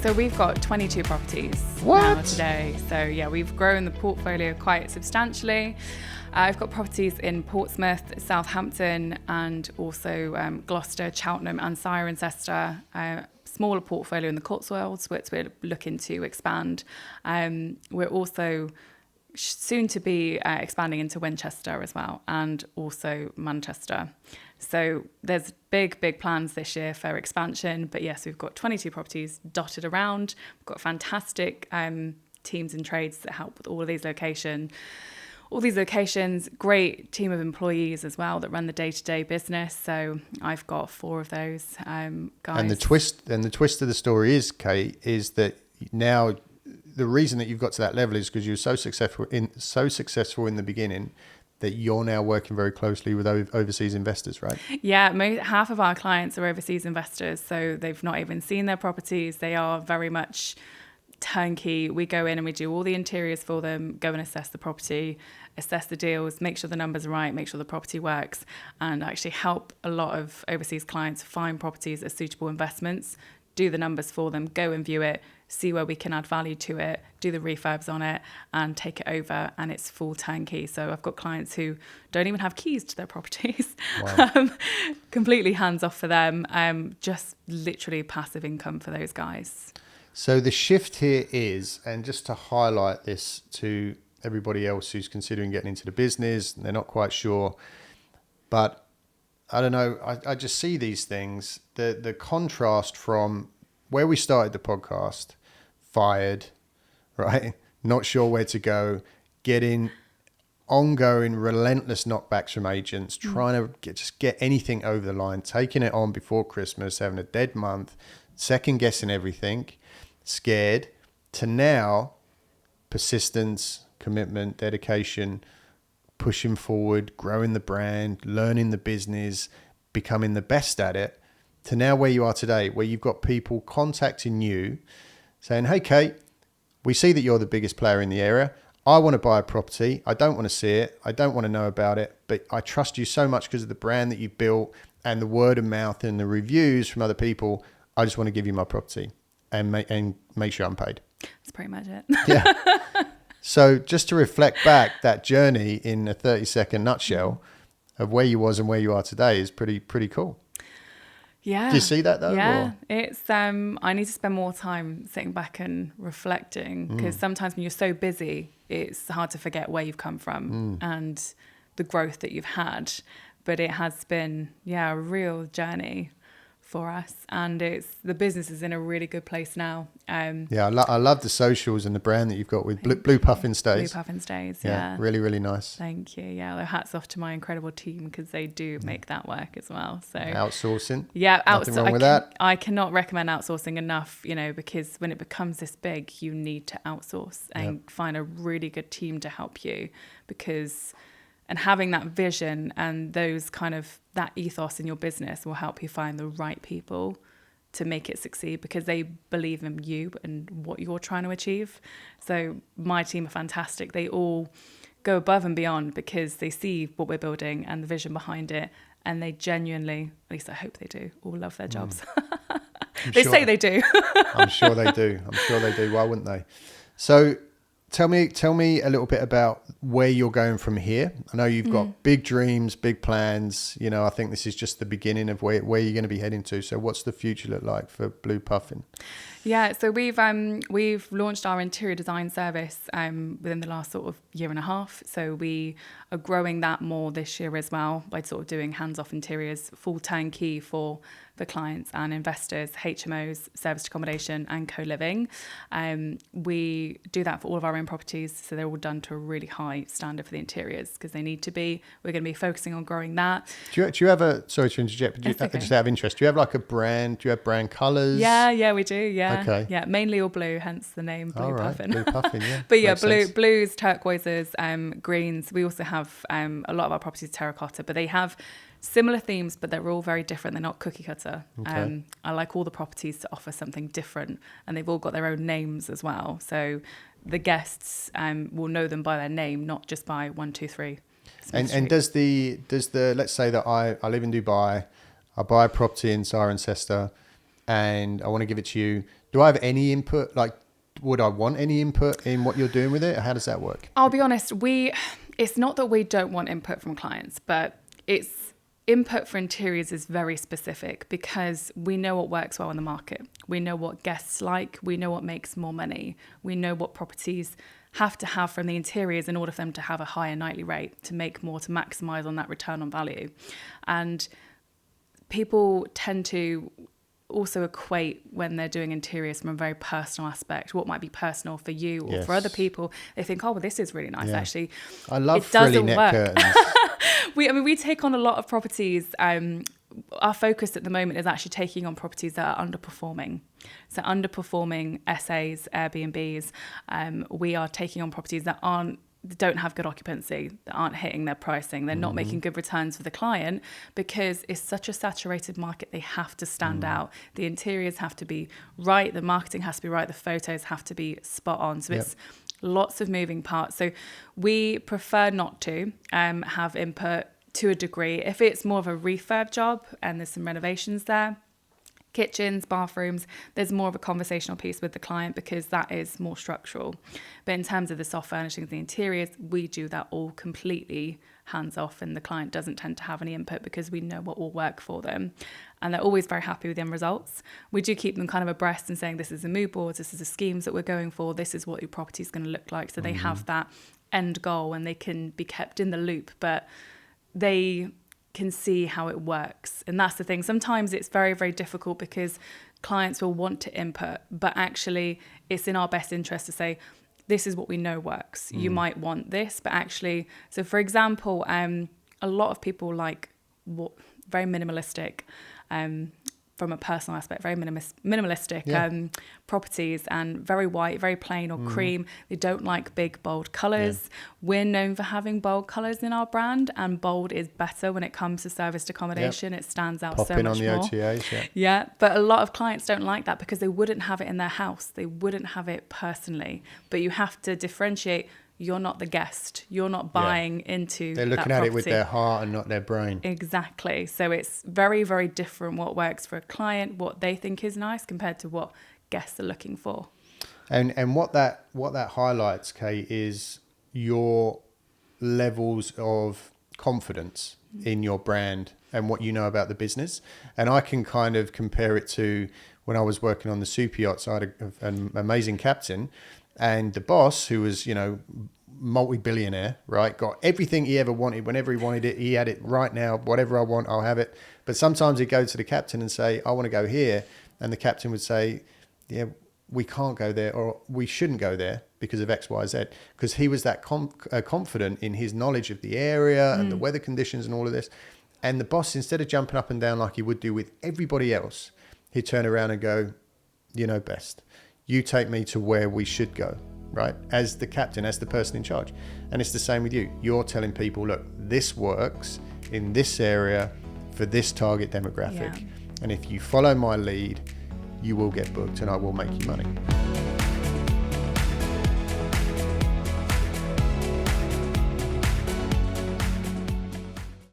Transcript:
So we've got 22 properties now today. So yeah, we've grown the portfolio quite substantially. I've got properties in Portsmouth, Southampton, and also Gloucester, Cheltenham and Cirencester. Smaller portfolio in the Cotswolds, which we're looking to expand. We're also soon to be expanding into Winchester as well, and also Manchester. So there's big plans this year for expansion. But yes, we've got 22 properties dotted around. We've got fantastic teams and trades that help with all these locations, great team of employees as well that run the day-to-day business. So I've got 4 of those guys. And the twist of the story is, Kate, is that now the reason that you've got to that level is because you were so successful in the beginning that you're now working very closely with overseas investors, right? Yeah, half of our clients are overseas investors, so they've not even seen their properties. They are very much turnkey. We go in and we do all the interiors for them, go and assess the property, assess the deals, make sure the numbers are right, make sure the property works, and actually help a lot of overseas clients find properties as suitable investments, do the numbers for them, go and view it, see where we can add value to it, do the refurbs on it and take it over, and it's full turnkey. So I've got clients who don't even have keys to their properties. Wow. Completely hands off for them, just literally passive income for those guys. So the shift here is, and just to highlight this to everybody else who's considering getting into the business, they're not quite sure, but I don't know, I just see these things, the contrast from where we started the podcast, fired, right? Not sure where to go, getting ongoing, relentless knockbacks from agents, trying to get anything over the line, taking it on before Christmas, having a dead month, second guessing everything, scared, to now persistence, commitment, dedication, pushing forward, growing the brand, learning the business, becoming the best at it, to now where you are today, where you've got people contacting you saying, hey, Kate, we see that you're the biggest player in the area. I want to buy a property. I don't want to see it. I don't want to know about it, but I trust you so much because of the brand that you've built and the word of mouth and the reviews from other people. I just want to give you my property and make sure I'm paid. That's pretty much it. Yeah. So just to reflect back that journey in a 30-second nutshell of where you was and where you are today is pretty cool. Yeah. Do you see that though? Yeah. Or? It's I need to spend more time sitting back and reflecting, because sometimes when you're so busy, it's hard to forget where you've come from and the growth that you've had. But it has been, a real journey for us, and the business is in a really good place now. I love the socials and the brand that you've got with Blue Puffin Stays. Blue Puffin Stays, really, really nice. Thank you. Yeah, hats off to my incredible team, because they do make that work as well. So outsourcing. Yeah, nothing wrong with that. I cannot recommend outsourcing enough. Because when it becomes this big, you need to outsource and find a really good team to help you, and having that vision and that ethos in your business will help you find the right people to make it succeed, because they believe in you and what you're trying to achieve. So my team are fantastic. They all go above and beyond because they see what we're building and the vision behind it. And they genuinely, at least I hope they do, all love their jobs. Say they do. I'm sure they do. Why wouldn't they? So tell me a little bit about where you're going from here. I know you've got big dreams, big plans. I think this is just the beginning of where you're going to be heading to. So what's the future look like for Blue Puffin? Yeah, so we've launched our interior design service within the last sort of year and a half. So we are growing that more this year as well by sort of doing hands-off interiors, full turnkey for the clients and investors, HMOs, serviced accommodation and co-living. We do that for all of our own properties, so they're all done to a really high standard for the interiors, because they need to be. We're going to be focusing on growing that. Do you have sorry to interject, but just out of interest, do you have like a brand? Do you have brand colours? Yeah, we do, yeah. Okay. Yeah, mainly all blue, hence the name Blue Puffin. Blue Puffin, yeah. But yeah, blues, turquoises, greens. We also have a lot of our properties terracotta, but they have similar themes, but they're all very different. They're not cookie cutter. Okay. I like all the properties to offer something different, and they've all got their own names as well. So the guests will know them by their name, not just by 1, 2, 3. And does the let's say that I live in Dubai, I buy a property in Cirencester, and I want to give it to you. Do I have any input? Like, would I want any input in what you're doing with it? How does that work? I'll be honest, it's not that we don't want input from clients, but it's input for interiors is very specific because we know what works well in the market. We know what guests like. We know what makes more money. We know what properties have to have from the interiors in order for them to have a higher nightly rate, to make more, to maximize on that return on value. And people tend to also equate when they're doing interiors from a very personal aspect, what might be personal for you or for other people. They think, oh, well, this is really nice, actually. I love frilly net curtains. We take on a lot of properties. Our focus at the moment is actually taking on properties that are underperforming. So underperforming SAs, Airbnbs. We are taking on properties that don't have good occupancy, that aren't hitting their pricing. They're not making good returns for the client because it's such a saturated market. They have to stand out. The interiors have to be right. The marketing has to be right. The photos have to be spot on. So it's lots of moving parts. So we prefer not to have input to a degree. If it's more of a refurb job and there's some renovations there, kitchens, bathrooms, there's more of a conversational piece with the client because that is more structural. But in terms of the soft furnishings, the interiors, we do that all completely hands off, and the client doesn't tend to have any input because we know what will work for them. And they're always very happy with the end results. We do keep them kind of abreast and saying, this is the mood boards, this is the schemes that we're going for, this is what your property is going to look like. So they have that end goal and they can be kept in the loop, but they can see how it works. And that's the thing. Sometimes it's very, very difficult because clients will want to input, but actually it's in our best interest to say, this is what we know works. You might want this, but actually, so for example, a lot of people like very minimalistic, from a personal aspect, very minimalistic properties, and very white, very plain or cream. They don't like big, bold colours. We're known for having bold colours in our brand, and bold is better when it comes to serviced accommodation. It stands out so much more. Popping on the OTAs, Yeah, but a lot of clients don't like that because they wouldn't have it in their house. They wouldn't have it personally. But you have to differentiate. You're not the guest. You're not buying into that property. They're looking at it with their heart and not their brain. Exactly. So it's very, very different what works for a client, what they think is nice compared to what guests are looking for. And what that highlights, Kate, is your levels of confidence in your brand and what you know about the business. And I can kind of compare it to when I was working on the super yachts. I had an amazing captain. And the boss, who was, multi-billionaire, right, got everything he ever wanted. Whenever he wanted it, he had it right now. Whatever I want, I'll have it. But sometimes he'd go to the captain and say, I want to go here. And the captain would say, yeah, we can't go there, or we shouldn't go there because of X, Y, Z. Because he was that confident in his knowledge of the area and the weather conditions and all of this. And the boss, instead of jumping up and down like he would do with everybody else, he'd turn around and go, you know best. You take me to where we should go, right? As the captain, as the person in charge. And it's the same with you. You're telling people, look, this works in this area for this target demographic. Yeah. And if you follow my lead, you will get booked and I will make you money.